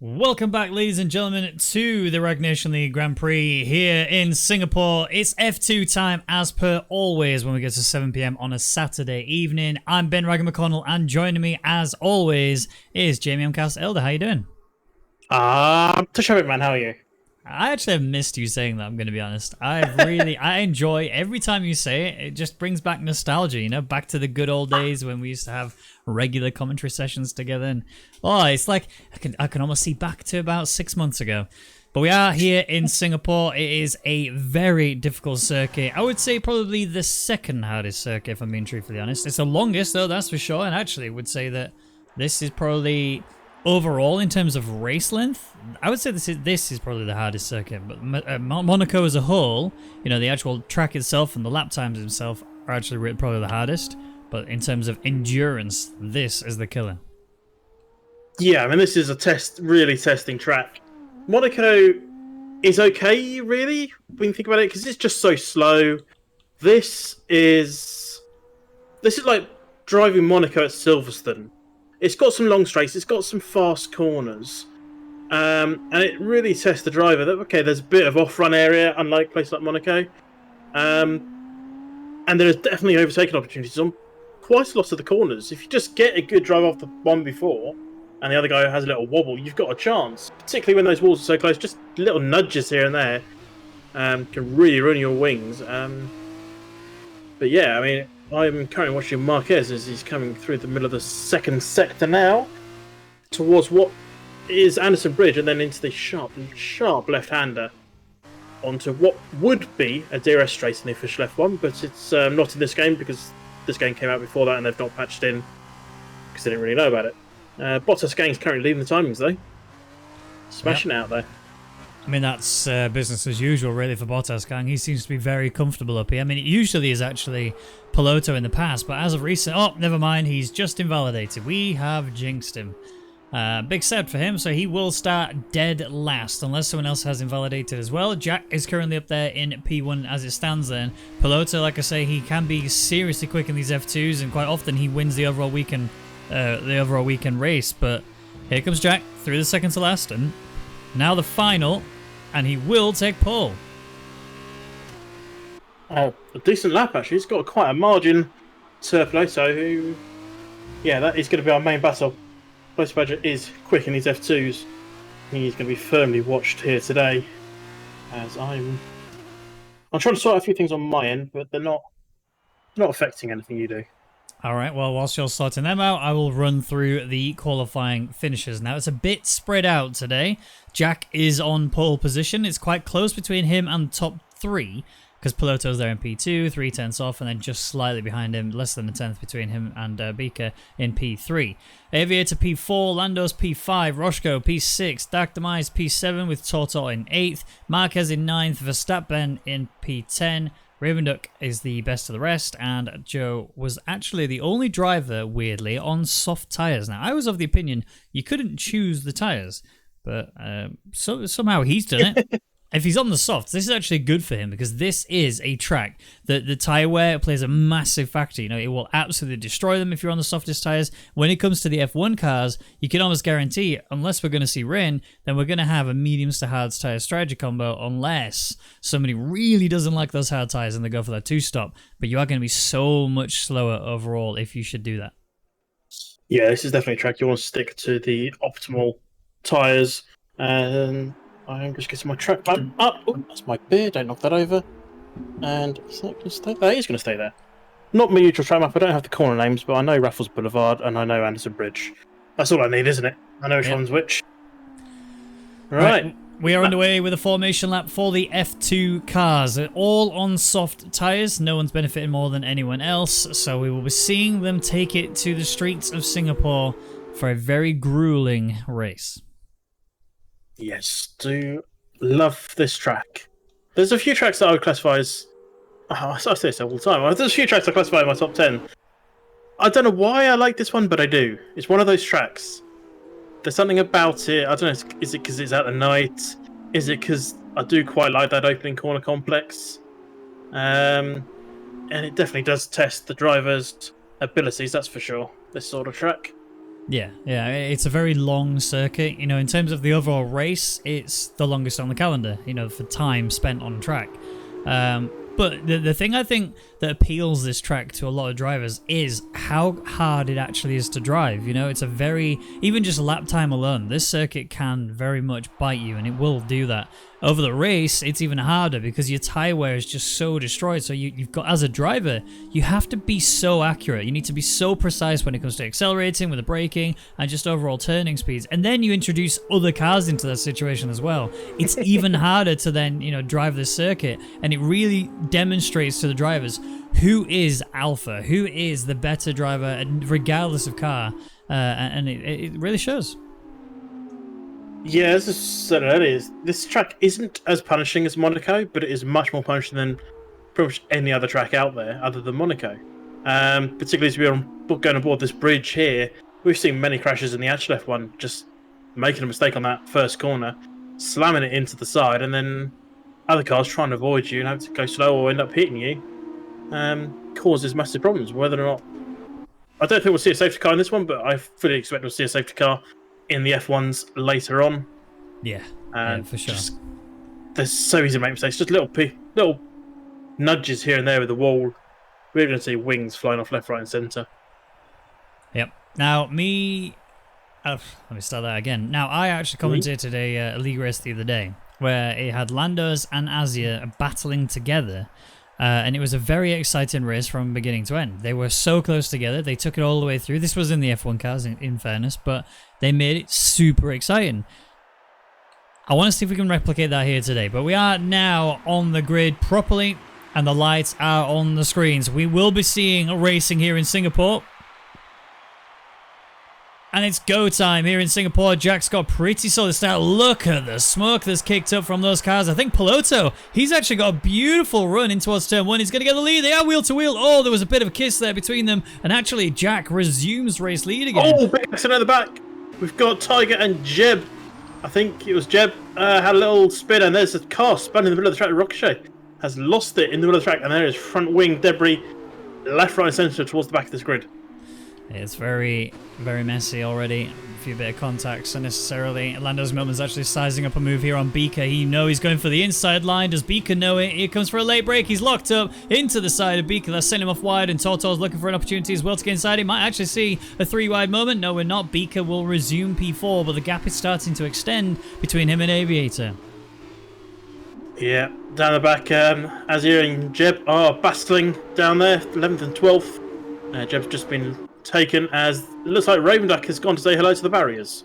Welcome back, ladies and gentlemen, to the Rwagnation League Grand Prix here in Singapore. It's F2 time, as per always, when we get to 7 PM on a Saturday evening. I'm Ben Raggy McConnell, and joining me, as always, is Jamie Mcast Elder. How you doing? To show it, man. How are you? I actually have missed you saying that, I'm going to be honest. I enjoy every time you say it. It just brings back nostalgia, you know, back to the good old days when we used to have regular commentary sessions together. And it's like I can almost see back to about 6 months ago. But we are here in Singapore. It is a very difficult circuit. I would say probably the second hardest circuit, if I'm being truthfully honest. It's the longest though, that's for sure. And actually would say that this is probably overall in terms of race length, I would say this is probably the hardest circuit. But Monaco as a whole, you know, the actual track itself and the lap times themselves are actually probably the hardest. But in terms of endurance, this is the killer. Yeah, I mean, this is a really testing track. Monaco is okay, really, when you think about it, because it's just so slow. This is like driving Monaco at Silverstone. It's got some long straights, it's got some fast corners, and it really tests the driver that, okay, there's a bit of off-run area, unlike places like Monaco, and there's definitely overtaking opportunities on quite a lot of the corners. If you just get a good drive off the one before, and the other guy has a little wobble, you've got a chance. Particularly when those walls are so close, just little nudges here and there can really ruin your wings. But yeah, I mean, I'm currently watching Marquez as he's coming through the middle of the second sector now, towards what is Anderson Bridge, and then into the sharp left-hander onto what would be a DRS straight in the official F1, but it's not in this game because this game came out before that and they've not patched in because they didn't really know about it. Bottas Gang's currently leading the timings though. Smashing out there. I mean, that's business as usual, really, for Bottas Gang. He seems to be very comfortable up here. I mean, it usually is actually Piloto in the past, but as of recent... Oh, never mind. He's just invalidated. We have jinxed him. Big sad for him, so he will start dead last, unless someone else has invalidated as well. Jack is currently up there in P1 as it stands then. Piloto, like I say, he can be seriously quick in these F2s, and quite often he wins the overall weekend race. But here comes Jack through the second to last, and now the final, and he will take pole. A decent lap, actually. He's got quite a margin to Piloto, who... Yeah, that is going to be our main battle. Piloto Badger is quick in these F2s. He's going to be firmly watched here today, as I'm trying to sort out a few things on my end, but they're not affecting anything you do. All right, well, whilst you're sorting them out, I will run through the qualifying finishes. Now, it's a bit spread out today. Jack is on pole position. It's quite close between him and the top three, because Piloto's there in P2, 3/10 off, and then just slightly behind him, less than a tenth between him and Beaker in P3. Aviator P4, Lando's P5, Roshko P6, Dark Demise P7 with Tortor in 8th, Marquez in 9th, Verstappen in P10, Ravenduck is the best of the rest, and Joe was actually the only driver, weirdly, on soft tyres. Now, I was of the opinion you couldn't choose the tyres, but somehow he's done it. If he's on the softs, this is actually good for him because this is a track that the tyre wear plays a massive factor. You know, it will absolutely destroy them if you're on the softest tyres. When it comes to the F1 cars, you can almost guarantee, unless we're going to see rain, then we're going to have a mediums to hards tyre strategy combo unless somebody really doesn't like those hard tyres and they go for that two-stop. But you are going to be so much slower overall if you should do that. Yeah, this is definitely a track you want to stick to the optimal tyres. I'm just getting my track back up. Oh, that's my beer. Don't knock that over. And is that going to stay there? It is going to stay there. Not my usual track map. I don't have the corner names, but I know Raffles Boulevard and I know Anderson Bridge. That's all I need, isn't it? I know which one's which. Right. We are underway with a formation lap for the F2 cars. They're all on soft tyres. No one's benefiting more than anyone else. So we will be seeing them take it to the streets of Singapore for a very grueling race. Yes, do love this track. There's a few tracks that I would classify as... I say this all the time. There's a few tracks I classify in my top 10. I don't know why I like this one, but I do. It's one of those tracks. There's something about it. I don't know, is it because it's at the night? Is it because I do quite like that opening corner complex? And it definitely does test the driver's abilities, that's for sure, this sort of track. Yeah, it's a very long circuit. You know, in terms of the overall race, it's the longest on the calendar, you know, for time spent on track. But the thing I think that appeals this track to a lot of drivers is how hard it actually is to drive. You know, it's a very, even just lap time alone, this circuit can very much bite you, and it will do that. Over the race, it's even harder because your tire wear is just so destroyed. So you've got, as a driver, you have to be so accurate. You need to be so precise when it comes to accelerating, with the braking, and just overall turning speeds. And then you introduce other cars into that situation as well. It's even harder to then, you know, drive this circuit. And it really demonstrates to the drivers who is alpha, who is the better driver, and regardless of car. And it really shows. Yeah, as I said earlier, this track isn't as punishing as Monaco, but it is much more punishing than pretty much any other track out there other than Monaco. Particularly as we're going aboard this bridge here, we've seen many crashes in the actual F1, just making a mistake on that first corner, slamming it into the side, and then other cars trying to avoid you and have to go slow or end up hitting you, causes massive problems. Whether or not, I don't think we'll see a safety car in this one, but I fully expect we'll see a safety car in the F1s later on. Yeah, for sure. They're so easy to make mistakes. Just little nudges here and there with the wall. We're going to see wings flying off left, right, and centre. Yep. Now, let me start that again. Now, I actually commentated a league race the other day where it had Landos and Asia battling together. And it was a very exciting race from beginning to end. They were so close together. They took it all the way through. This was in the F1 cars, in fairness, but they made it super exciting. I want to see if we can replicate that here today. But we are now on the grid properly, and the lights are on the screens. We will be seeing a racing here in Singapore. And it's go time here in Singapore. Jack's got pretty solid start. Look at the smoke that's kicked up from those cars. I think Piloto, he's actually got a beautiful run in towards turn one. He's going to get the lead. They are wheel to wheel. Oh, there was a bit of a kiss there between them. And actually, Jack resumes race lead again. Oh, big accident at the back. We've got Tiger and Jeb. I think it was Jeb. Had a little spin, and there's a car spun in the middle of the track. Ricochet has lost it in the middle of the track, and there is front wing debris left, right, and centre towards the back of this grid. It's very, very messy already. A few bit of contacts unnecessarily. Lando's Millman's actually sizing up a move here on Beaker. He knows he's going for the inside line. Does Beaker know it? Here comes for a late break. He's locked up into the side of Beaker. That's sent him off wide, and Tortor's looking for an opportunity as well to get inside. He might actually see a three-wide moment. No, we're not. Beaker will resume P4, but the gap is starting to extend between him and Aviator. Yeah, down the back, Azir and Jeb are battling down there, 11th and 12th. Jeb's just been taken as it looks like Raven Duck has gone to say hello to the barriers.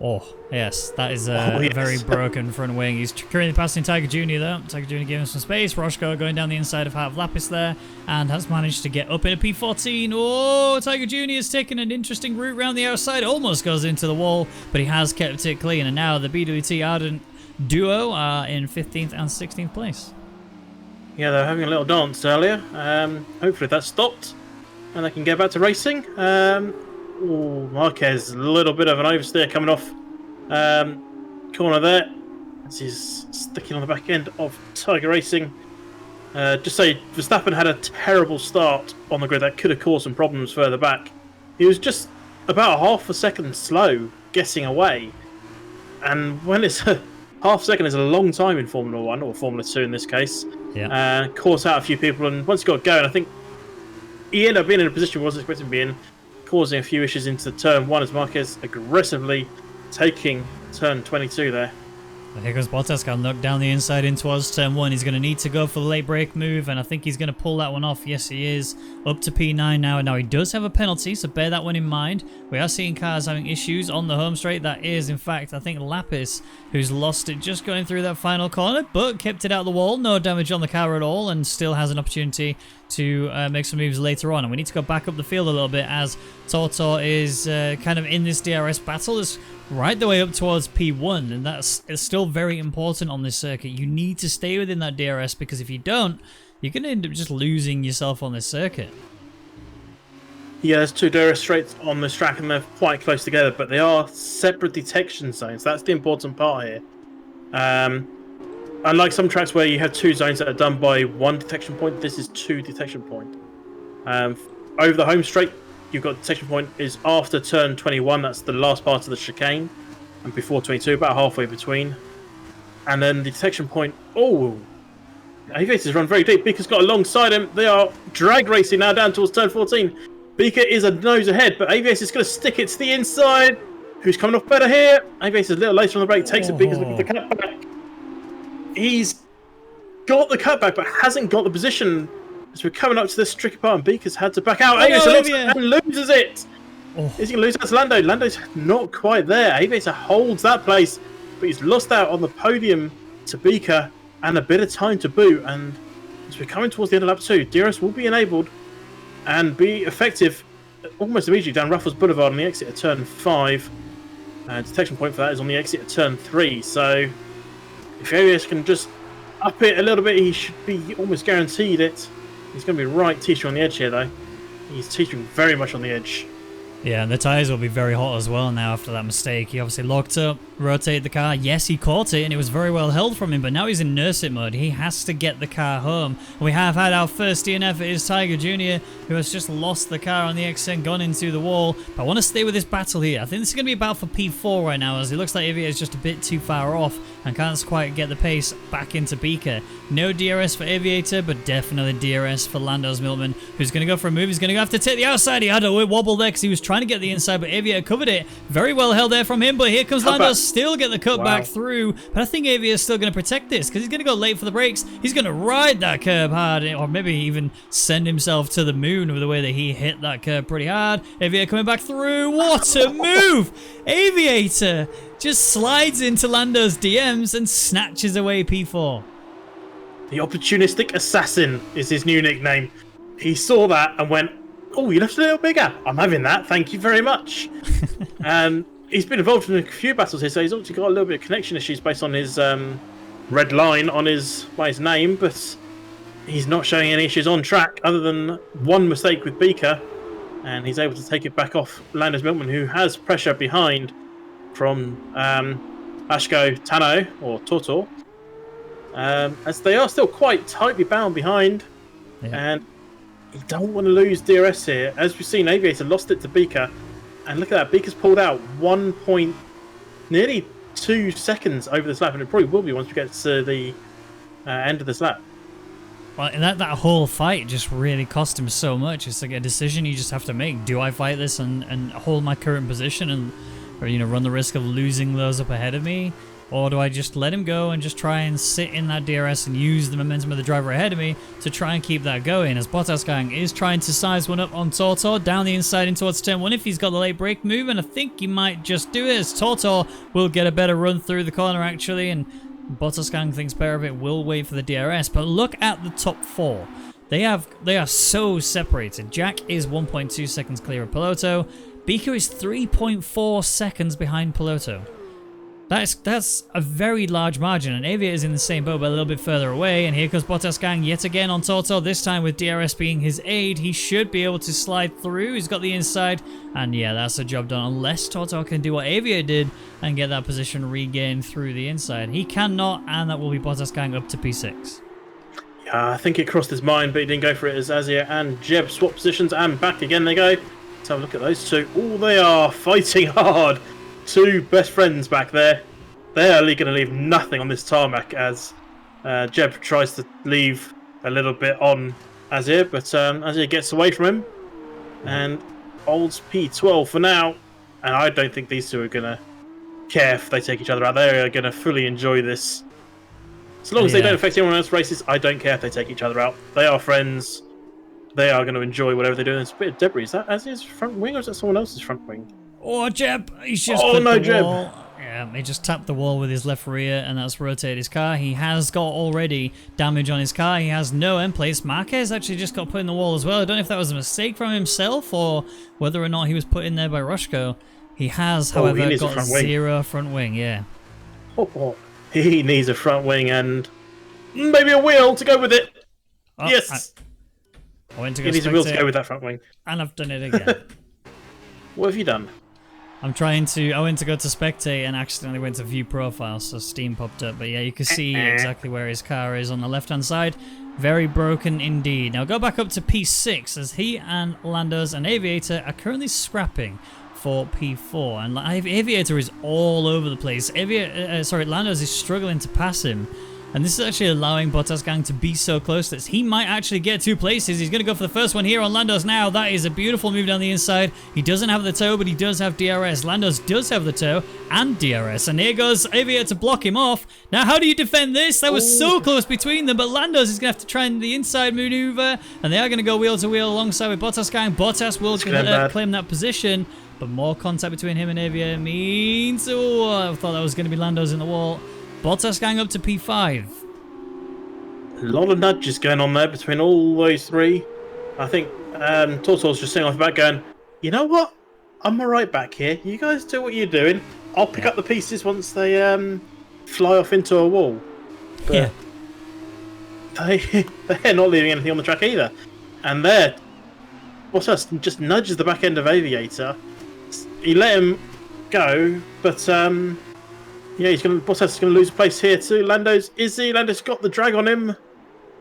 Oh, yes, that is a very broken front wing. He's currently passing Tiger Jr. though. Tiger Jr. giving him some space. Roshko going down the inside of Heart of Lapis there and has managed to get up in a P14. Oh, Tiger Jr. has taken an interesting route around the outside. Almost goes into the wall, but he has kept it clean. And now the BWT Ardent duo are in 15th and 16th place. Yeah, they were having a little dance earlier. Hopefully that stopped and they can get back to racing. Ooh, Marquez, a little bit of an oversteer coming off corner there as he's sticking on the back end of Tiger Racing. Just say Verstappen had a terrible start on the grid that could have caused some problems further back. He was just about half a second slow getting away, and when it's half a second is a long time in Formula 1 or Formula 2 in this case. Yeah. Caught out a few people, and once he got going, I think he ended up being in a position he wasn't expecting to be in, causing a few issues into turn one as Marquez aggressively taking turn 22 there. Here goes Bottas, got knocked down the inside in towards turn one. He's going to need to go for the late break move, and I think he's going to pull that one off. Yes, he is. Up to P9 now, and now he does have a penalty, so bear that one in mind. We are seeing cars having issues on the home straight. That is, in fact, I think Lapis, who's lost it just going through that final corner, but kept it out of the wall. No damage on the car at all, and still has an opportunity to make some moves later on. And we need to go back up the field a little bit as Tortor is kind of in this DRS battle. It's right the way up towards P1, and it's still very important on this circuit. You need to stay within that DRS, because if you don't, you're going to end up just losing yourself on this circuit. Yeah, there's two DRS straights on this track, and they're quite close together, but they are separate detection zones. That's the important part here. Unlike some tracks where you have two zones that are done by one detection point, this is two detection points. Over the home straight, you've got detection point is after turn 21. That's the last part of the chicane, and before 22, about halfway between. And then the detection point. Oh, Aviator's run very deep. Beaker's got alongside him. They are drag racing now down towards turn 14. Beaker is a nose ahead, but Aviator's going to stick it to the inside. Who's coming off better here? Aviator's a little later on the break. Takes it. Beaker's looking for the cutback. He's got the cutback, but hasn't got the position. As we're coming up to this tricky part, and Beaker's had to back out. Aviator and loses it. Is he going to lose that to Lando? Lando's not quite there. Aviator holds that place, but he's lost out on the podium to Beaker and a bit of time to boot. And as we're coming towards the end of lap 2, DRS will be enabled and be effective almost immediately down Ruffles Boulevard on the exit of turn 5. Detection point for that is on the exit of turn 3. So if Arias can just up it a little bit, he should be almost guaranteed it. He's going to be right teetering on the edge here, though. He's teetering very much on the edge. Yeah, and the tyres will be very hot as well now after that mistake. He obviously locked up, rotated the car. Yes, he caught it, and it was very well held from him, but now he's in nurse it mode. He has to get the car home. And we have had our first DNF. It is Tiger Jr., who has just lost the car on the exit, gone into the wall. But I want to stay with this battle here. I think this is going to be a battle for P4 right now, as it looks like Aviator is just a bit too far off and can't quite get the pace back into Beaker. No DRS for Aviator, but definitely DRS for Lando's Milkman, who's going to go for a move. He's going to have to take the outside. He had a wobble there because he was trying to get the inside, but Aviator covered it. Very well held there from him, but here comes Lando. Still get the cut back through, but I think Aviator is still going to protect this because he's going to go late for the brakes. He's going to ride that curb hard, or maybe even send himself to the moon with the way that he hit that curb pretty hard. Aviator coming back through. What a move! Aviator just slides into Lando's DMs and snatches away P4. The opportunistic assassin is his new nickname. He saw that and went, "Oh, you left a little bigger. I'm having that. Thank you very much." And he's been involved in a few battles here, so he's obviously got a little bit of connection issues based on his red line on his name, but he's not showing any issues on track other than one mistake with Beaker, and he's able to take it back off Lando's Milkman, who has pressure behind from Ashko Tano, or Toto, as they are still quite tightly bound behind, and you don't want to lose DRS here. As we've seen, Aviator lost it to Beaker, and look at that, Beaker's pulled out nearly 2 seconds over this lap, and it probably will be once we get to the end of this lap. Well, and that whole fight just really cost him so much. It's like a decision you just have to make. Do I fight this and hold my current position and, or, you know, run the risk of losing those up ahead of me? Or do I just let him go and just try and sit in that DRS and use the momentum of the driver ahead of me to try and keep that going? As Bottas Gang is trying to size one up on Toto down the inside in towards turn 1 if he's got the late brake move, and I think he might just do it, as Toto will get a better run through the corner actually, and Bottas Gang thinks better of it, will wait for the DRS. But look at the top 4. They are so separated. Jack is 1.2 seconds clear of Piloto. Beaker is 3.4 seconds behind Piloto. That's a very large margin, and Aviator is in the same boat but a little bit further away. And here comes Bottas Gang yet again on Toto, this time with DRS being his aid. He should be able to slide through. He's got the inside, and yeah, that's a job done, unless Toto can do what Aviator did and get that position regained through the inside. He cannot, and that will be Bottas Gang up to P6. Yeah, I think it crossed his mind, but he didn't go for it, as Azir and Jeb swap positions, and back again they go. Let's have a look at those two. Oh, they are fighting hard. 2 best friends back there. They're going to leave nothing on this tarmac, as Jeb tries to leave a little bit on Azir, but Azir gets away from him and holds P12 for now. And I don't think these two are going to care if they take each other out. They are going to fully enjoy this. So long as they don't affect anyone else's races, I don't care if they take each other out. They are friends. They are going to enjoy whatever they do. There's a bit of debris. Is that Azir's front wing, or is that someone else's front wing? Oh, Jeb! He's just Jeb! Wall. Yeah, he just tapped the wall with his left rear, and that's rotated his car. He has got already damage on his car. He has no end place. Marquez actually just got put in the wall as well. I don't know if that was a mistake from himself or whether or not he was put in there by Rushko. He has, however, got 0 front wing, yeah. He needs a front wing and maybe a wheel to go with it. Oh, yes! I went to go he needs a wheel to go with that front wing. And I've done it again. What have you done? I went to go to spectate and accidentally went to view profile, so Steam popped up. But yeah, you can see exactly where his car is on the left-hand side. Very broken indeed. Now go back up to P6 as he and Landos and Aviator are currently scrapping for P4. And Aviator is all over the place. Landos is struggling to pass him. And this is actually allowing Bottas Gang to be so close that he might actually get 2 places. He's going to go for the first one here on Landos now. That is a beautiful move down the inside. He doesn't have the toe, but he does have DRS. Landos does have the toe and DRS. And here goes Aviator to block him off. Now, how do you defend this? That was so close between them, but Landos is going to have to try the inside maneuver. And they are going to go wheel to wheel alongside with Bottas Gang. Bottas will claim that position, but more contact between him and Aviator means... Oh, I thought that was going to be Landos in the wall. Bottas Gang up to P5. A lot of nudges going on there between all those three. I think Tortor's just sitting off the back going, you know what? I'm alright back here. You guys do what you're doing. I'll pick up the pieces once they fly off into a wall. But they're not leaving anything on the track either. And there, Bottas just nudges the back end of Aviator. He let him go, but... yeah, Bottas is going to lose a place here too. Landos, is he? Landos got the drag on him.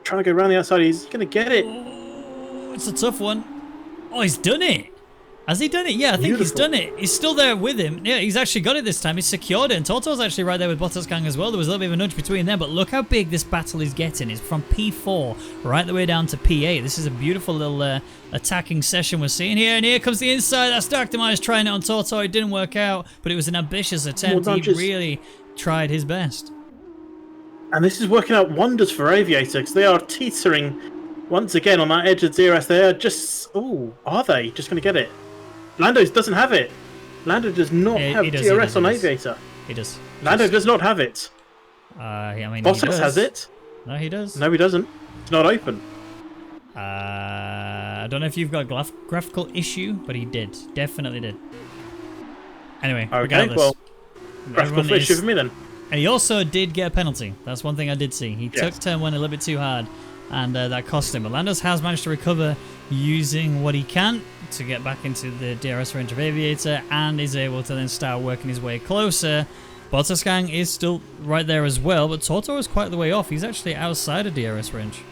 Trying to go around the outside. He's going to get it. Oh, it's a tough one. Oh, he's done it. Has he done it? Yeah, I think he's done it. He's still there with him. Yeah, he's actually got it this time. He's secured it. And Toto's actually right there with Bottas Gang as well. There was a little bit of a nudge between them. But look how big this battle is getting. It's from P4 right the way down to P8. This is a beautiful little attacking session we're seeing here. And here comes the inside. That's Darkdemise trying it on Toto. It didn't work out. But it was an ambitious attempt. He really tried his best. And this is working out wonders for Aviator because they are teetering once again on that edge of DRS. They are just... Oh, are they just going to get it? Landos doesn't have it. Lando does not have DRS on Aviator. He does. Lando does not have it. I mean, Bottas has it. No, he does. No, he doesn't. It's not open. I don't know if you've got a graphical issue, but he did. Definitely did. Anyway, regardless. Well, graphical issue for me then. And he also did get a penalty. That's one thing I did see. He took turn 1 a little bit too hard, and that cost him. But Landos has managed to recover using what he can to get back into the DRS range of Aviator, and is able to then start working his way closer. Bottas Gang is still right there as well, but Toto is quite the way off. He's actually outside of DRS range.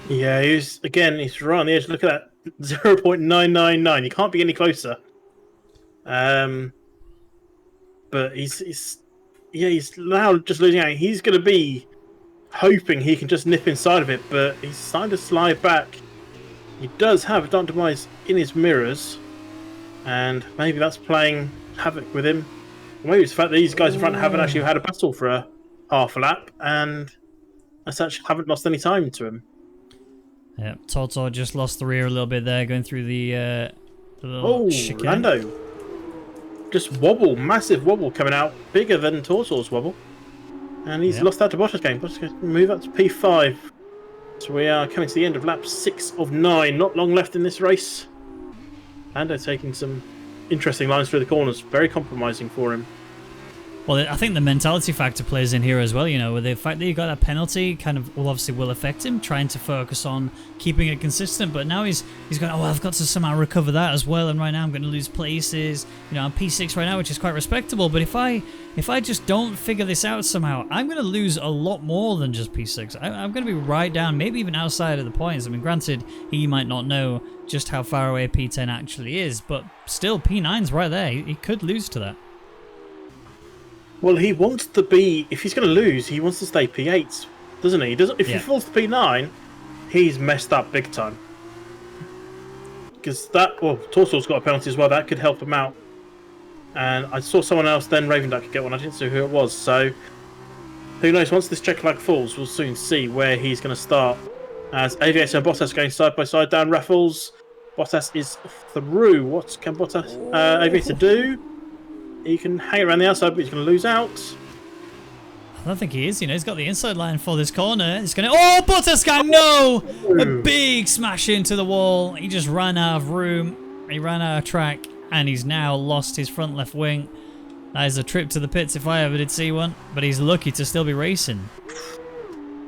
Yeah, he's right on the edge. Look at that, 0.999. You can't be any closer. But he's now just losing out. He's going to be hoping he can just nip inside of it, but he's starting to slide back. He does have Darkdemise in his mirrors, and maybe that's playing havoc with him. Or maybe it's the fact that these guys in front haven't actually had a battle for a half a lap, and actually haven't lost any time to him. Yeah, Toto just lost the rear a little bit there, going through the little chicane. Lando. Just wobble, massive wobble coming out, bigger than Tortor's wobble. And he's lost out to Bottas Gang. Bottas Gang move up to P5. So we are coming to the end of lap 6 of 9. Not long left in this race. Lando taking some interesting lines through the corners. Very compromising for him. Well, I think the mentality factor plays in here as well, you know, with the fact that you got that penalty kind of will affect him, trying to focus on keeping it consistent, but now he's going, oh, I've got to somehow recover that as well, and right now I'm going to lose places, you know, I'm P6 right now, which is quite respectable, but if I just don't figure this out somehow, I'm going to lose a lot more than just P6. I'm going to be right down, maybe even outside of the points. I mean, granted, he might not know just how far away P10 actually is, but still, P9's right there. He could lose to that. Well, he wants to be... If he's going to lose, he wants to stay P8, doesn't he? If he falls to P9, he's messed up big time. Because that... Well, Torsor's got a penalty as well. That could help him out. And I saw someone else then, Raven Duck, could get one. I didn't see who it was. So, who knows? Once this check flag falls, we'll soon see where he's going to start. As Aviator and Bottas going side by side down Raffles. Bottas is through. What can Bottas... Aviator do? He can hang around the outside, but he's going to lose out. I don't think he is. You know, he's got the inside line for this corner. He's going to... Oh, Bottas Gang, no! A big smash into the wall. He just ran out of room. He ran out of track, and he's now lost his front left wing. That is a trip to the pits if I ever did see one, but he's lucky to still be racing.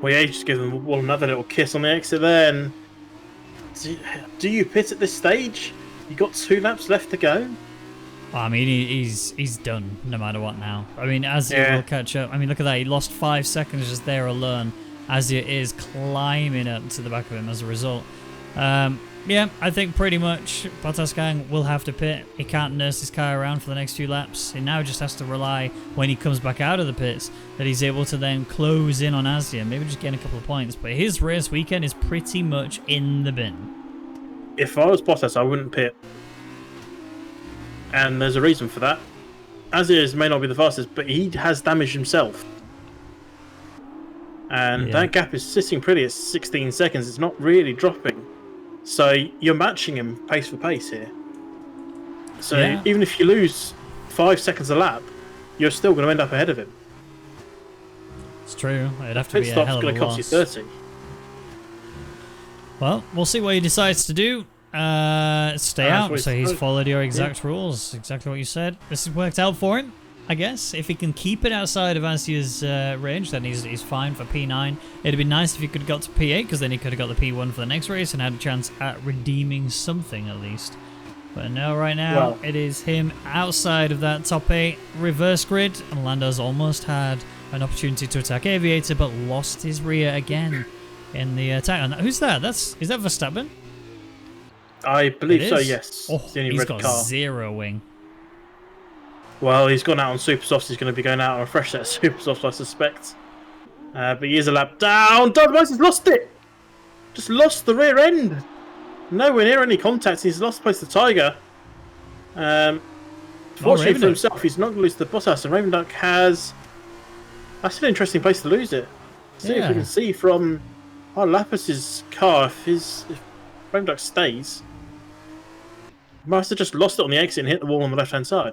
Well, yeah, just give them another little kiss on the exit there. And do you pit at this stage? You got 2 laps left to go. I mean, he's done no matter what now. I mean, as he will catch up. I mean, look at that. He lost 5 seconds just there alone. Azir is climbing up to the back of him as a result. Yeah, I think pretty much Bottas will have to pit. He can't nurse his car around for the next few laps. He now just has to rely, when he comes back out of the pits, that he's able to then close in on Azir, maybe just gain a couple of points. But his race weekend is pretty much in the bin. If I was Bottas, I wouldn't pit. And there's a reason for that. Azir may not be the fastest, but he has damage himself. And that gap is sitting pretty at 16 seconds. It's not really dropping. So you're matching him pace for pace here. So even if you lose 5 seconds a lap, you're still going to end up ahead of him. It's true. It'd have to be a hell of a loss. Pit stop's going to cost you 30. Well, we'll see what he decides to do. Stay out. So he's followed your exact rules. Exactly what you said. This has worked out for him, I guess. If he can keep it outside of Azir's range, then he's fine for P9. It'd be nice if he could have got to P8, because then he could have got the P1 for the next race and had a chance at redeeming something at least. But no, right now it is him outside of that top 8 reverse grid, and Lando's almost had an opportunity to attack Aviator, but lost his rear again in the attack. And who's that? Is that Verstappen? I believe so, yes. Oh, he's got zero wing. Well, he's gone out on super softs. He's going to be going out on a fresh set of super softs, I suspect. But he is a lap down. Dynamite has lost it. Just lost the rear end. Nowhere near any contact. He's lost place to Tiger. Fortunately for himself, he's not going to lose the Bottas. And Raven Duck has... That's an interesting place to lose it. See if we can see from Lapus's car if Raven Duck stays. He must have just lost it on the exit and hit the wall on the left-hand side.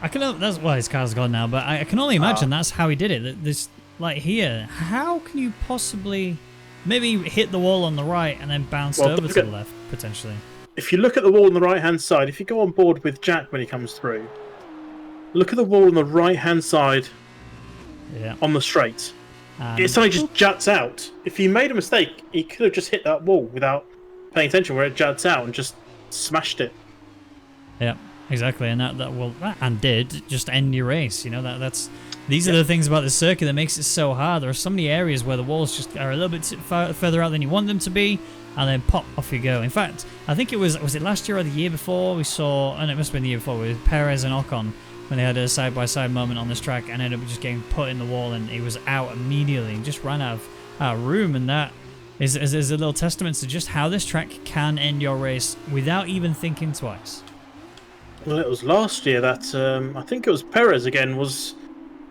That's why his car's gone now, but I can only imagine that's how he did it. This, like here, how can you possibly maybe hit the wall on the right and then bounce over to the left, potentially? If you look at the wall on the right-hand side, if you go on board with Jack when he comes through, look at the wall on the right-hand side on the straight. It suddenly just juts out. If he made a mistake, he could have just hit that wall without paying attention where it juts out and just smashed it. Yeah. Exactly, and that did just end your race. You know these are the things about the circuit that makes it so hard. There are so many areas where the walls just are a little bit further out than you want them to be, and then pop, off you go. In fact, I think was it last year or the year before we saw, and it must have been the year before, with Perez and Ocon when they had a side-by-side moment on this track and ended up just getting put in the wall, and he was out immediately and just ran out of room. And that is a little testament to just how this track can end your race without even thinking twice. Well, it was last year that I think it was Perez again was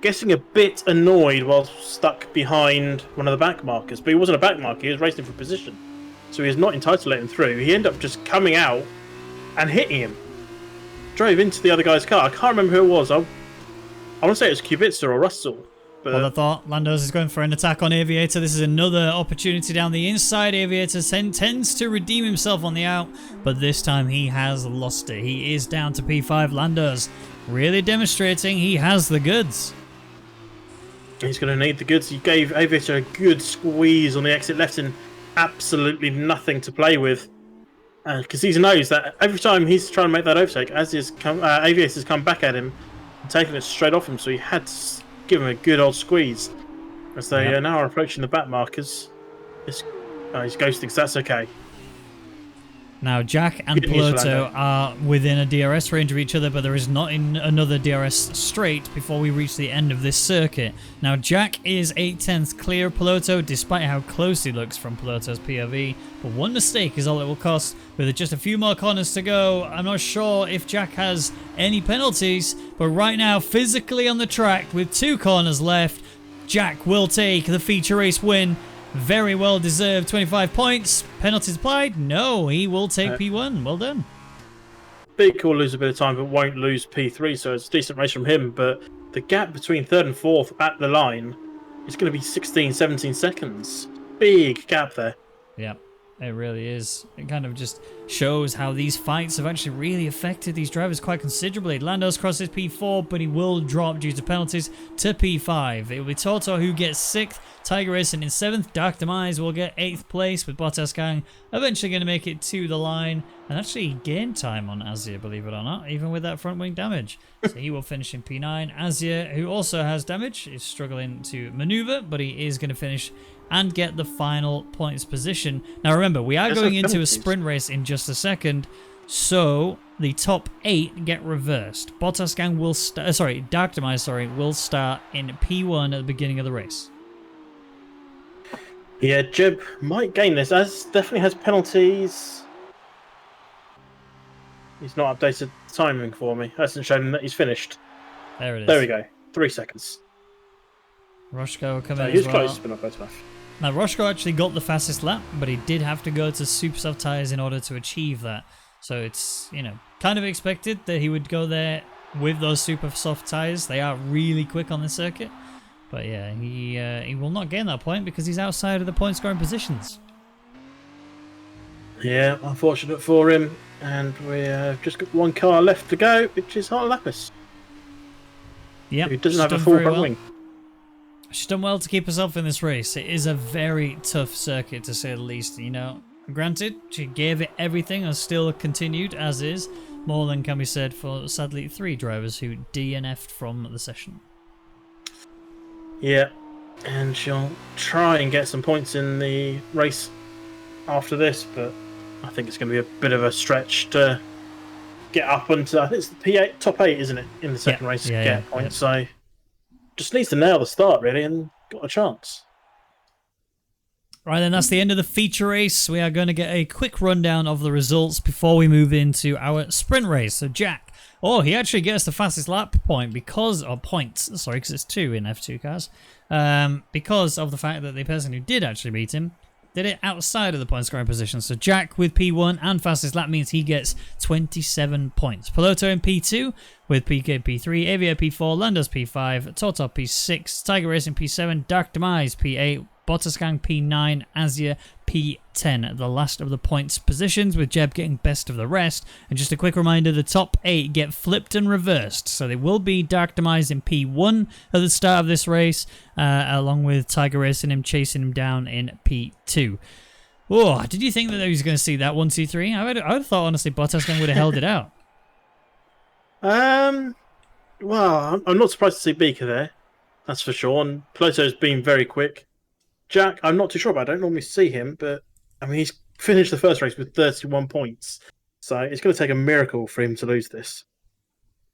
getting a bit annoyed while stuck behind one of the back markers, but he wasn't a back marker, he was racing for position, so he was not entitled to let him through. He ended up just coming out and hitting him, drove into the other guy's car. I can't remember who it was. I want to say it was Kubica or Russell. But well, I thought Lando's is going for an attack on Aviator. This is another opportunity down the inside. Aviator tends to redeem himself on the out, but this time he has lost it. He is down to P5. Lando's really demonstrating he has the goods. He's going to need the goods. He gave Aviator a good squeeze on the exit, left him absolutely nothing to play with. Because he knows that every time he's trying to make that overtake, Aviator's come back at him and taken it straight off him, so he had to give him a good old squeeze. As they now are approaching the back markers. He's ghosting, so that's okay. Now, Jack and Piloto are within a DRS range of each other, but there is not another DRS straight before we reach the end of this circuit. Now, Jack is 8/10 clear of Piloto, despite how close he looks from Piloto's POV. But one mistake is all it will cost. With just a few more corners to go, I'm not sure if Jack has any penalties, but right now, physically on the track with 2 corners left, Jack will take the feature race win. Very well deserved 25 points. Penalties applied? No, he will take P1. Well done. Big call, lose a bit of time, but won't lose P3, so it's a decent race from him. But the gap between 3rd and 4th at the line is going to be 16, 17 seconds. Big gap there. Yeah, it really is. It kind of just shows how these fights have actually really affected these drivers quite considerably. Lando's crosses P4, but he will drop due to penalties to P5. It will be Toto who gets 6th. Tiger Racing in 7th. Dark Demise will get 8th place, with Bottas Gang eventually going to make it to the line and actually gain time on Azir, believe it or not, even with that front wing damage. So he will finish in P9. Azir, who also has damage, is struggling to maneuver, but he is going to finish and get the final points position. Now remember, we are going into a sprint race in just a second, so the top 8 get reversed. Bottas Gang will Dark Demise, will start in P1 at the beginning of the race. Yeah, Jeb might gain this, as definitely has penalties. He's not updated timing for me. Hasn't shown that he's finished. There it is. There we go. 3 seconds. Roshko will come in He's as well. close, but not close enough. Now, Roshko actually got the fastest lap, but he did have to go to super soft tyres in order to achieve that. So it's, kind of expected that he would go there with those super soft tyres. They are really quick on the circuit. But yeah, he will not gain that point because he's outside of the point scoring positions. Yeah, unfortunate for him. And we just got 1 car left to go, which is Harlapis. Yeah, who doesn't have a full front wing. She's done well to keep herself in this race. It is a very tough circuit, to say the least. Granted, she gave it everything and still continued as is. More than can be said for, sadly, 3 drivers who DNF'd from the session. Yeah, and she'll try and get some points in the race after this, but I think it's going to be a bit of a stretch to get up onto, I think it's the P8, top 8, isn't it, in the second race to get points, so just needs to nail the start, really, and got a chance. Right, then that's the end of the feature race. We are going to get a quick rundown of the results before we move into our sprint race. So Jack, he actually gets the fastest lap point because it's 2 in F2 cars, because of the fact that the person who did actually beat him did it outside of the point scoring position. So Jack with P1 and fastest lap means he gets 27 points. Piloto in P2 with PK P3, Avia P4, Landos P5, Toto P6, Tiger Racing P7, Dark Demise P8, Bottas Gang P9, Asia P10. The last of the points positions, with Jeb getting best of the rest. And just a quick reminder, the top 8 get flipped and reversed. So they will be Dark Demise in P1 at the start of this race, along with Tiger Racing him, chasing him down in P2. Oh, did you think that he was going to see that 1, 2, 3? I would have thought, honestly, Bottas Gang would have held it out. Well, I'm not surprised to see Beaker there. That's for sure. And Pluto's been very quick. Jack, I'm not too sure about. I don't normally see him, but I mean, he's finished the first race with 31 points, so it's going to take a miracle for him to lose this.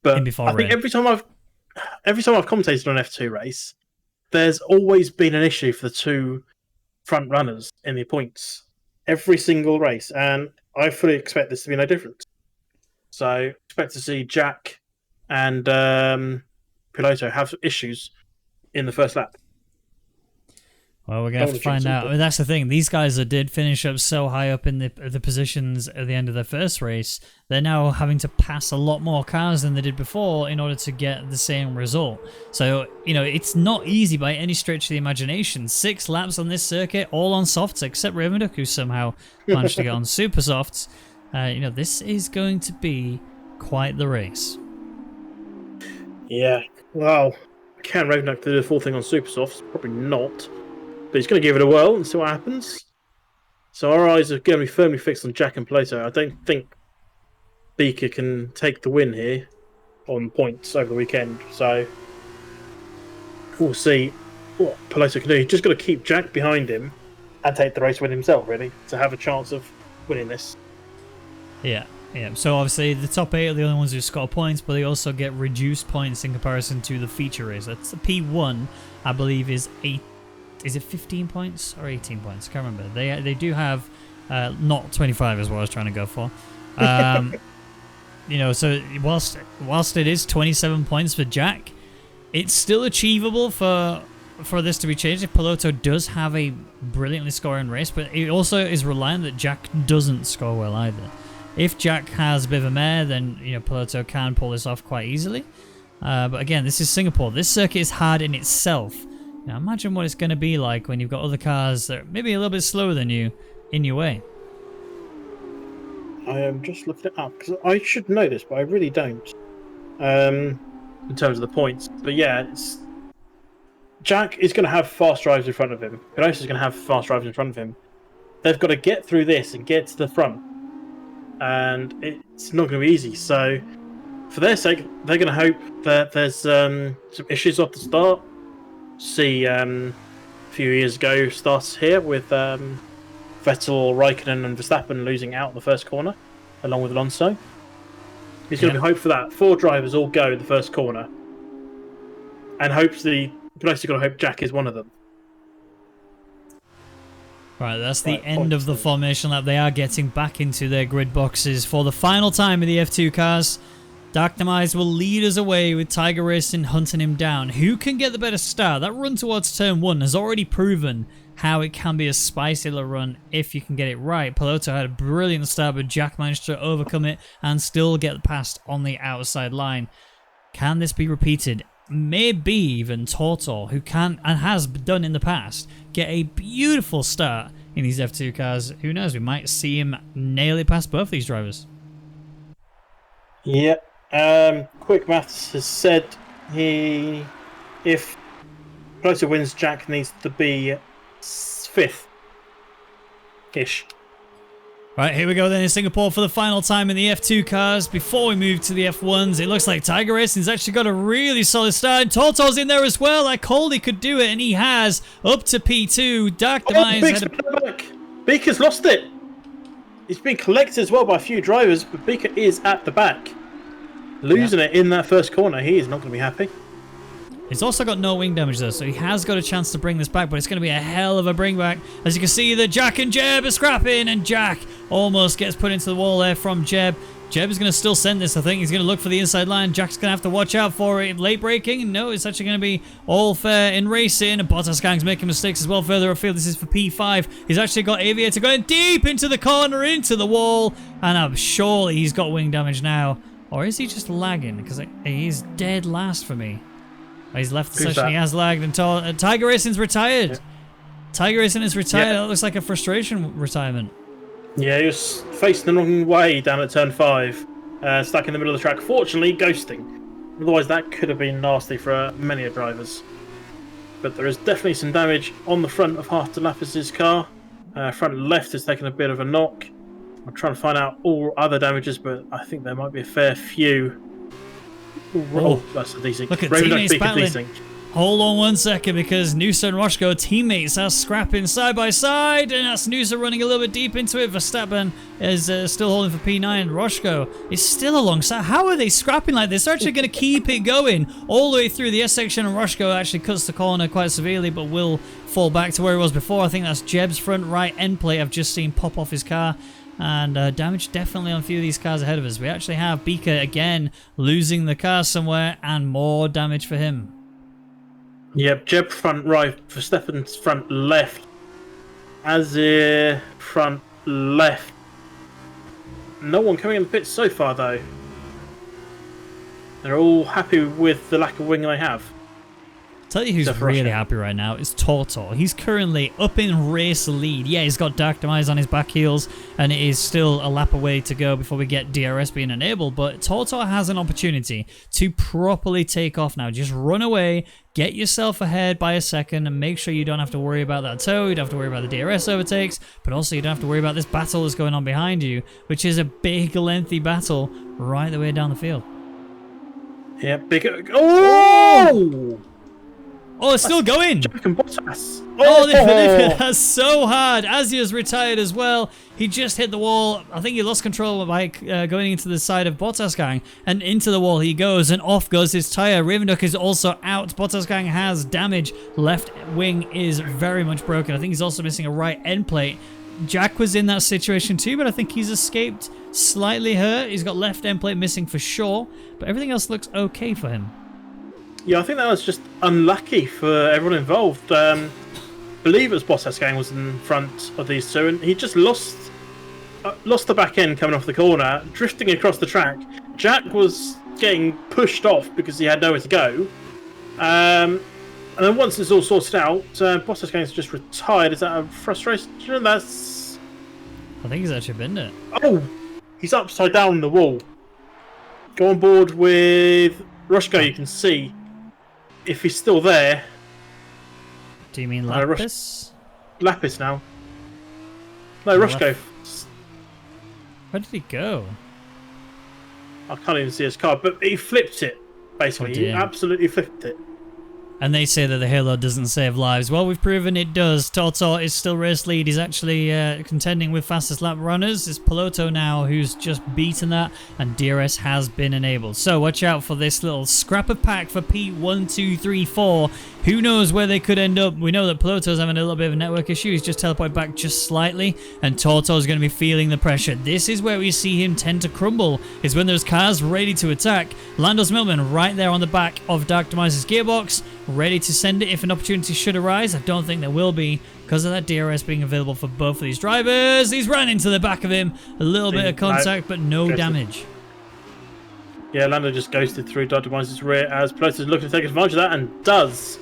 But I think every time I've commentated on an F2 race, there's always been an issue for the 2 front runners in the points every single race, and I fully expect this to be no different. So expect to see Jack and Piloto have issues in the first lap. Well, we're going to have to find out. I mean, that's the thing. These guys that did finish up so high up in the positions at the end of their first race, they're now having to pass a lot more cars than they did before in order to get the same result. So, it's not easy by any stretch of the imagination. 6 laps on this circuit, all on softs, except Ravenduk, who somehow managed to get on super softs. This is going to be quite the race. Yeah. Well, can Ravenduk do the full thing on super softs? Probably not. But he's going to give it a whirl and see what happens. So our eyes are going to be firmly fixed on Jack and Plato. I don't think Beaker can take the win here on points over the weekend. So we'll see what Plato can do. He's just got to keep Jack behind him and take the race win himself, really, to have a chance of winning this. Yeah. So obviously the top 8 are the only ones who score points, but they also get reduced points in comparison to the feature race. That's the P1, I believe, is 8. Is it 15 points or 18 points? I can't remember. They do have not 25 is what I was trying to go for. So whilst it is 27 points for Jack, it's still achievable for this to be changed if Piloto does have a brilliantly scoring race, but it also is reliant that Jack doesn't score well either. If Jack has a bit of a mare, then Piloto can pull this off quite easily. But again, this is Singapore. This circuit is hard in itself. Now imagine what it's going to be like when you've got other cars that are maybe a little bit slower than you in your way. I am just looking it up because I should know this, but I really don't. In terms of the points, but yeah, Jack is going to have fast drives in front of him. Piloto is going to have fast drives in front of him. They've got to get through this and get to the front, and it's not going to be easy. So, for their sake, they're going to hope that there's some issues off the start. See few years ago starts here with Vettel, Raikkonen, and Verstappen losing out in the first corner, along with Alonso. He's going to be hope for that. 4 drivers all go in the first corner, and hopefully, but also got to hope Jack is one of them. Right, that's the end of the formation lap. They are getting back into their grid boxes for the final time in the F2 cars. Dark Demise will lead us away with Tiger Racing hunting him down. Who can get the better start? That run towards turn 1 has already proven how it can be a spicy little run if you can get it right. Piloto had a brilliant start, but Jack managed to overcome it and still get past on the outside line. Can this be repeated? Maybe even Tortor, who can and has done in the past, get a beautiful start in these F2 cars. Who knows? We might see him nail it past both these drivers. Yeah. Quick Maths has said if Piloto wins, Jack needs to be 5th-ish. Right, here we go then in Singapore for the final time in the F2 cars. Before we move to the F1s, it looks like Tiger Racing's actually got a really solid start. And Tortor's in there as well. I called he could do it, and he has. Up to P2. Dark Demise back. Beaker's lost it. It's been collected as well by a few drivers, but Beaker is at the back. Losing it in that first corner, he is not going to be happy. He's also got no wing damage though, so he has got a chance to bring this back, but it's going to be a hell of a bring back. As you can see, the Jack and Jeb are scrapping, and Jack almost gets put into the wall there from Jeb. Jeb is going to still send this, I think. He's going to look for the inside line. Jack's going to have to watch out for it. Late braking? No, it's actually going to be all fair in racing. And Bottas Gang's making mistakes as well further upfield. This is for P5. He's actually got Aviator going deep into the corner, into the wall. And I'm sure he's got wing damage now. Or is he just lagging? Because he's dead last for me. He's left the session. He has lagged, and Tiger Racing's retired. Yeah. Tiger Racing is retired. That looks like a frustration retirement. Yeah, he was facing the wrong way down at turn 5, stuck in the middle of the track. Fortunately, ghosting. Otherwise, that could have been nasty for many drivers. But there is definitely some damage on the front of Half Lapis' car. Front left has taken a bit of a knock. I'm trying to find out all other damages, but I think there might be a fair few. Oh, that's a desync. Look at teammates battling. Hold on 1 second, because Noosa and Roshko teammates are scrapping side by side, and that's Noosa running a little bit deep into it. Verstappen is still holding for P9. Roshko is still alongside. How are they scrapping like this? They're actually going to keep it going all the way through the S section, and Roshko actually cuts the corner quite severely, but will fall back to where he was before. I think that's Jeb's front right end plate I've just seen pop off his car. And damage definitely on a few of these cars ahead of us. We actually have Beaker again losing the car somewhere, and more damage for him. Yep, Jeb front right, Verstappen's front left, Azir front left. No one coming in the pits so far though. They're all happy with the lack of wing they have. Tell you who's really happy right now is Tortor. He's currently up in race lead. Yeah, he's got Dark Demise on his back heels, and it is still a lap away to go before we get DRS being enabled. But Tortor has an opportunity to properly take off now. Just run away, get yourself ahead by a second, and make sure you don't have to worry about that tow. You don't have to worry about the DRS overtakes, but also you don't have to worry about this battle that's going on behind you, which is a big, lengthy battle right the way down the field. Yeah, big. Oh! Oh, it's still going. Jack and Bottas. Oh, that's so hard. Azir's retired as well. He just hit the wall. I think he lost control by going into the side of Bottas Gang, and into the wall he goes, and off goes his tyre. Ravenduk is also out. Bottas Gang has damage. Left wing is very much broken. I think he's also missing a right end plate. Jack was in that situation too, but I think he's escaped slightly hurt. He's got left end plate missing for sure, but everything else looks okay for him. Yeah, I think that was just unlucky for everyone involved. Believe it was Bottas Gang was in front of these two, and he just lost the back end coming off the corner, drifting across the track. Jack was getting pushed off because he had nowhere to go. And then once it's all sorted out, Bottas Gang's just retired. Is that a frustration? That's... I think he's actually been it. Oh! He's upside down on the wall. Go on board with Roshko, you can see. If he's still there. Do you mean Lapis? Lapis now. No, Roshko. Where did he go? I can't even see his car, but he flipped it, basically. Oh, he absolutely flipped it. And they say that the halo doesn't save lives. Well, we've proven it does. Tortor is still race lead. He's actually contending with fastest lap runners. It's Piloto now who's just beaten that, and DRS has been enabled. So watch out for this little scrap of pack for P1, 2, 3, 4. Who knows where they could end up? We know that Piloto's having a little bit of a network issue. He's just teleported back just slightly, and Tortor's going to be feeling the pressure. This is where we see him tend to crumble, is when there's cars ready to attack. Lando's Milman right there on the back of Dark Demise's gearbox, ready to send it if an opportunity should arise. I don't think there will be because of that DRS being available for both of these drivers. He's ran into the back of him. A little bit of contact, but no damage. Yeah, Lando just ghosted through Dark Demise's rear as Piloto's looking to take advantage of that, and does.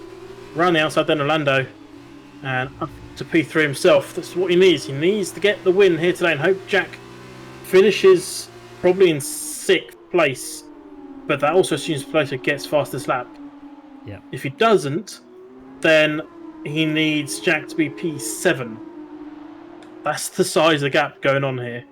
Around the outside then of Lando and up to P3 himself. That's what he needs. He needs to get the win here today and hope Jack finishes probably in 6th place. But that also assumes Piloto gets fastest lap. Yeah. If he doesn't, then he needs Jack to be P7. That's the size of the gap going on here.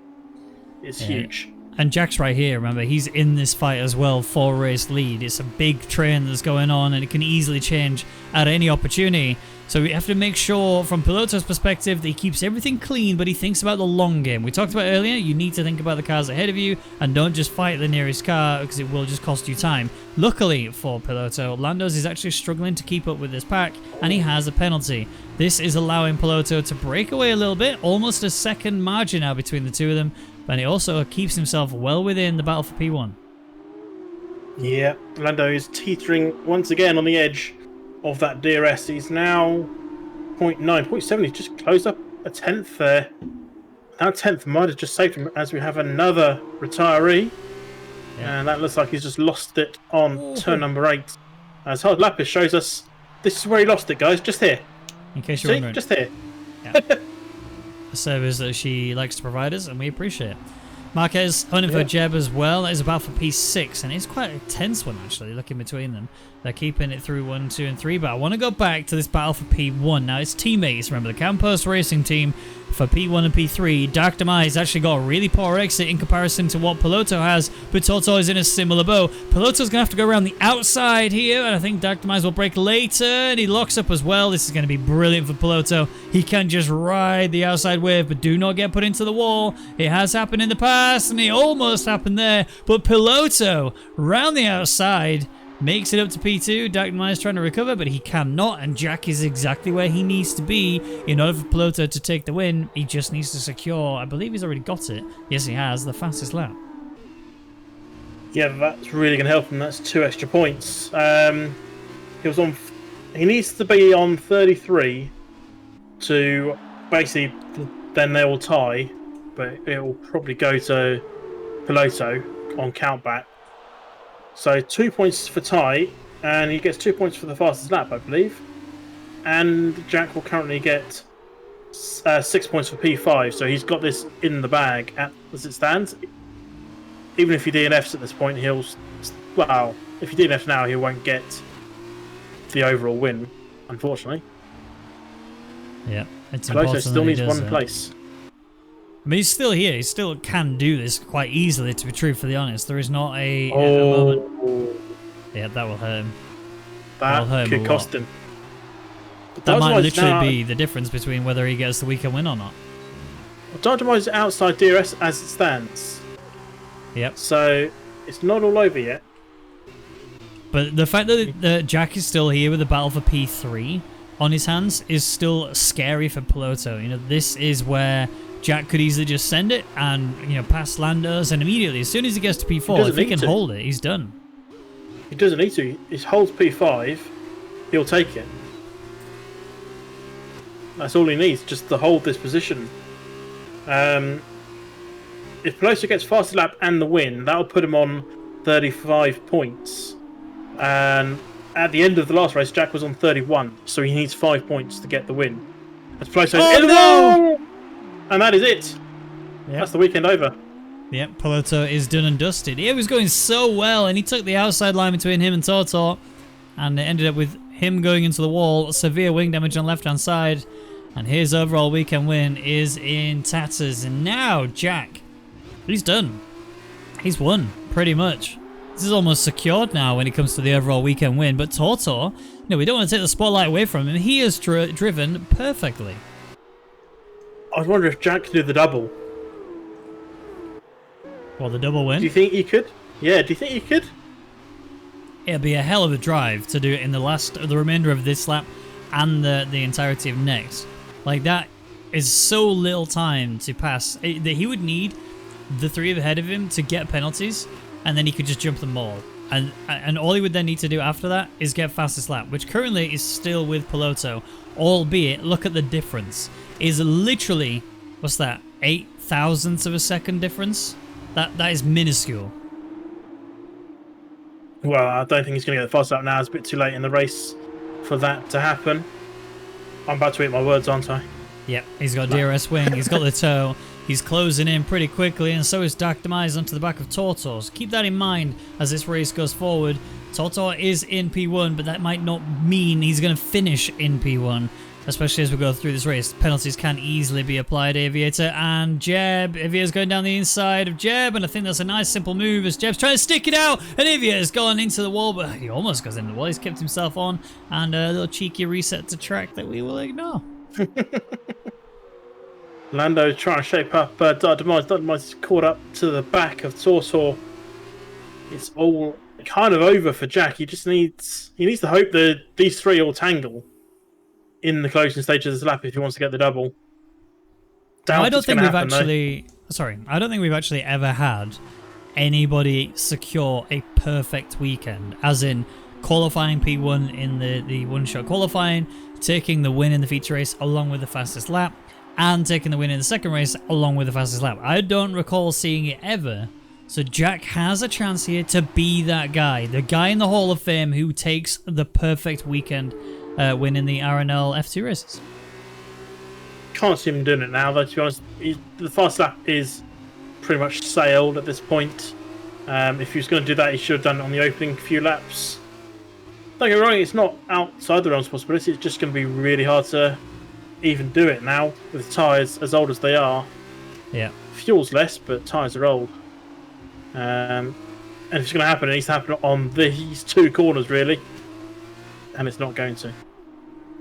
It's huge. And Jack's right here, remember, he's in this fight as well for race lead. It's a big train that's going on and it can easily change at any opportunity. So we have to make sure from Piloto's perspective that he keeps everything clean, but he thinks about the long game. We talked about earlier, you need to think about the cars ahead of you and don't just fight the nearest car because it will just cost you time. Luckily for Piloto, Lando's is actually struggling to keep up with this pack and he has a penalty. This is allowing Piloto to break away a little bit, almost a second margin now between the two of them, and he also keeps himself well within the battle for P1. Yeah, Lando is teetering once again on the edge of that DRS. He's now 0.9, 0.7. He's just closed up a 10th there. That 10th might have just saved him as we have another retiree. Yeah. And that looks like he's just lost it on turn number 8. As Hard Lapis shows us, this is where he lost it, guys. Just here. In case you're wondering. Just here. Yeah. A service that she likes to provide us, and we appreciate it. Marquez hunting for Jeb as well. That is about for P6, and it's quite a tense one actually, looking between them. They're keeping it through 1, 2, and 3, but I want to go back to this battle for P1. Now, it's teammates, remember, the Campos Racing team for P1 and P3. Dark Demise actually got a really poor exit in comparison to what Piloto has, but Toto is in a similar boat. Piloto's going to have to go around the outside here, and I think Dark Demise will break later, and he locks up as well. This is going to be brilliant for Piloto. He can just ride the outside wave, but do not get put into the wall. It has happened in the past, and it almost happened there, but Piloto, round the outside, makes it up to P2. Dark Demise trying to recover, but he cannot, and Jack is exactly where he needs to be in order for Piloto to take the win. He just needs to secure, I believe he's already got it. Yes, he has, the fastest lap. Yeah, that's really going to help him. That's 2 extra points. He needs to be on 33 to basically, then they will tie, but it will probably go to Piloto on countback. So 2 points for tie, and he gets 2 points for the fastest lap, I believe. And Jack will currently get 6 points for P5, so he's got this in the bag as it stands. Even if he DNFs at this point, well, if he DNFs now, he won't get the overall win, unfortunately. Yeah, it's Piloto important. still needs 1 place. I mean, he's still here. He still can do this quite easily, to be truthfully honest. There is not a moment. Yeah, that will hurt him. That could cost him. That might literally be the difference between whether he gets the weekend win or not. Dark Demise is outside DRS as it stands. Yep. So it's not all over yet. But the fact that Jack is still here with the battle for P3 on his hands is still scary for Piloto. You know, this is where Jack could easily just send it and, you know, pass Landos, and immediately, as soon as he gets to P4, if he can hold it, he's done. He doesn't need to. He holds P5, he'll take it. That's all he needs, just to hold this position. If Piloto gets fastest lap and the win, that'll put him on 35 points. And at the end of the last race, Jack was on 31, so he needs 5 points to get the win. As Piloto's in the wall! And that is it. Yep. That's the weekend over. Yep, Piloto is done and dusted. It was going so well, and he took the outside line between him and Tortor, and it ended up with him going into the wall, severe wing damage on the left-hand side, and his overall weekend win is in tatters. And now, Jack, he's done. He's won, pretty much. This is almost secured now when it comes to the overall weekend win. But Tortor, we don't want to take the spotlight away from him. He has driven perfectly. I wonder if Jack could do the double. Well, the double win? Do you think he could? Yeah, do you think he could? It'll be a hell of a drive to do it in the remainder of this lap and the entirety of next. Like, that is so little time to pass. That he would need the three ahead of him to get penalties, and then he could just jump them all. And all he would then need to do after that is get fastest lap, which currently is still with Piloto, albeit, look at the difference. Is literally, what's that, 8 thousandths of a second difference? That is minuscule. Well, I don't think he's going to get the fast lap now. It's a bit too late in the race for that to happen. I'm about to eat my words, aren't I? Yep, he's got DRS wing, he's got the toe, he's closing in pretty quickly, and so is Dark Demise onto the back of Tortor. So keep that in mind as this race goes forward. Tortor is in P1, but that might not mean he's going to finish in P1, especially as we go through this race. Penalties can easily be applied. Aviator and Jeb. Aviator's going down the inside of Jeb, and I think that's a nice simple move as Jeb's trying to stick it out, and Aviator's gone into the wall, but he almost goes into the wall. He's kept himself on, and a little cheeky reset to track that we will ignore. Lando trying to shape up Dark Demise. Dark Demise is caught up to the back of Tortor. It's all kind of over for Jack. He needs to hope that these three all tangle in the closing stage of this lap if he wants to get the double. I don't think we've actually... Sorry, I don't think we've actually ever had anybody secure a perfect weekend, as in qualifying P1 in the one-shot qualifying, taking the win in the feature race along with the fastest lap, and taking the win in the second race along with the fastest lap. I don't recall seeing it ever. So Jack has a chance here to be that guy, the guy in the Hall of Fame who takes the perfect weekend win in the RNL F2 races. Can't see him doing it now, though, to be honest. The fast lap is pretty much sailed at this point. If he was going to do that, he should have done it on the opening few laps. Don't get me wrong, it's not outside the realms of possibility. It's just going to be really hard to even do it now with tyres as old as they are. Yeah. Fuel's less, but tyres are old. And if it's going to happen, it needs to happen on these two corners, really. And it's not going to.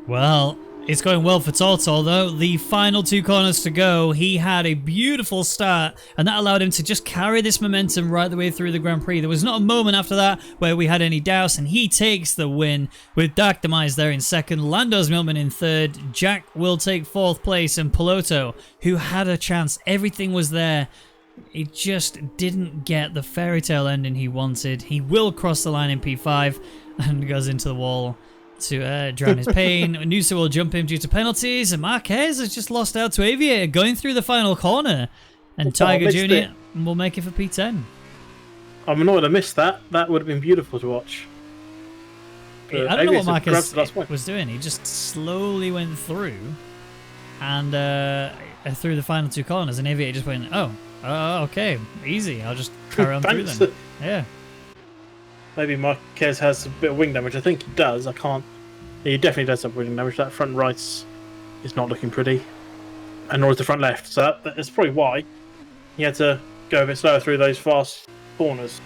Well, it's going well for Tortor, though. The final two corners to go, he had a beautiful start, and that allowed him to just carry this momentum right the way through the Grand Prix. There was not a moment after that where we had any doubts, and he takes the win with Dark Demise there in second, Lando's Milkman in third, Jack will take fourth place, and Piloto, who had a chance, everything was there. He just didn't get the fairy tale ending he wanted. He will cross the line in P5 and goes into the wall to drown his pain. Noosa will jump him due to penalties, and Marquez has just lost out to Aviator going through the final corner, and Tiger Jr. will make it for P10. I'm annoyed I missed that. That would have been beautiful to watch. I don't know what Marquez was doing. He just slowly went through and through the final two corners, and Aviator just went, oh, okay, easy. I'll just carry on through them. Yeah. Maybe Marquez has a bit of wing damage. I think he does. I can't. He definitely does have wing damage. That front right is not looking pretty, and nor is the front left. So that's probably why he had to go a bit slower through those fast corners.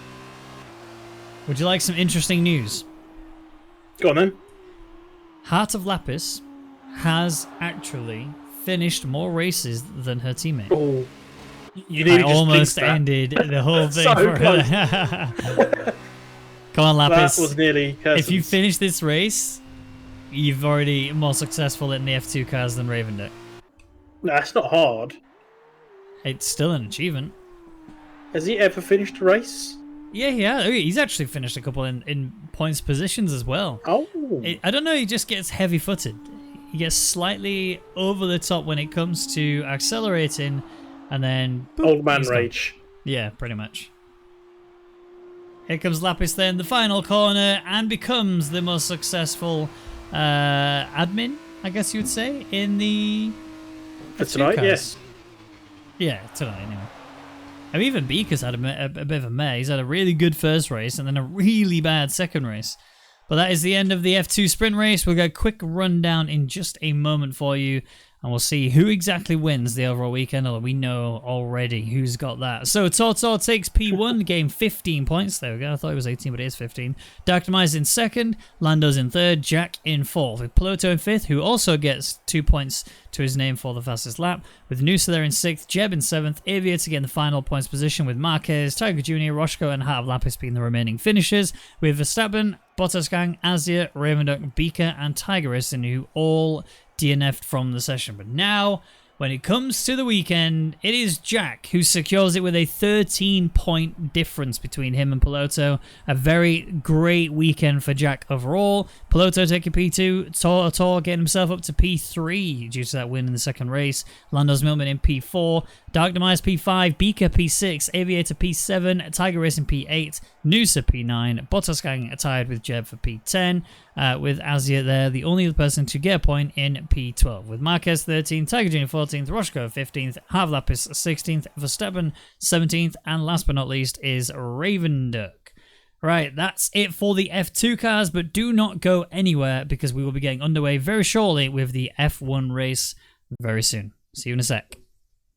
Would you like some interesting news? Go on then. Heart of Lapis has actually finished more races than her teammate. Oh, you need to almost ended the whole thing so for her. Come on, Lapis. That was nearly Kirsten's. If you finish this race, you've already more successful in the F2 cars than Raven Dick. Nah, it's not hard. It's still an achievement. Has he ever finished a race? Yeah. He's actually finished a couple in points positions as well. Oh. I don't know, he just gets heavy-footed. He gets slightly over the top when it comes to accelerating, and then... boop, old man rage. Yeah, pretty much. Here comes Lapis then, the final corner, and becomes the most successful admin, I guess you would say, in the... For tonight, yes. Yeah, tonight anyway. I mean, even Beaker's had a bit of a meh. He's had a really good first race and then a really bad second race. But that is the end of the F2 sprint race. We'll get a quick rundown in just a moment for you. and we'll see who exactly wins the overall weekend, although we know already who's got that. So Tortor takes P1, game 15 points. There we go. I thought it was 18, but it is 15. Darkdemise in second, Lando's in third, Jack in fourth, with Pluto in fifth, who also gets 2 points to his name for the fastest lap, with Noosa there in sixth, Jeb in seventh, Aviator getting the final points position, with Marquez, Tiger Jr., Roshko, and Heart of Lapis being the remaining finishers, with Verstappen, Bottasgang, Azir, Ravenduck, Beaker, and Tigerist, who all DNF'd from the session. But now, when it comes to the weekend, it is Jack who secures it with a 13-point difference between him and Piloto. A very great weekend for Jack overall. Piloto taking P2, Tor getting himself up to P3 due to that win in the second race. Lando's Millman in P4, Darkdemise P5, Beaker P6, Aviator P7, Tiger Racing P8, Noosa P9, Bottasgang tied with Jeb for P10, with Azir there, the only other person to get a point in P12, with Marquez 13, Tiger Jr. 14th, Roshko 15th, Half Lapis 16th, Verstappen 17th, and last but not least is Ravenduck. Right, that's it for the F2 cars, but do not go anywhere because we will be getting underway very shortly with the F1 race very soon. See you in a sec.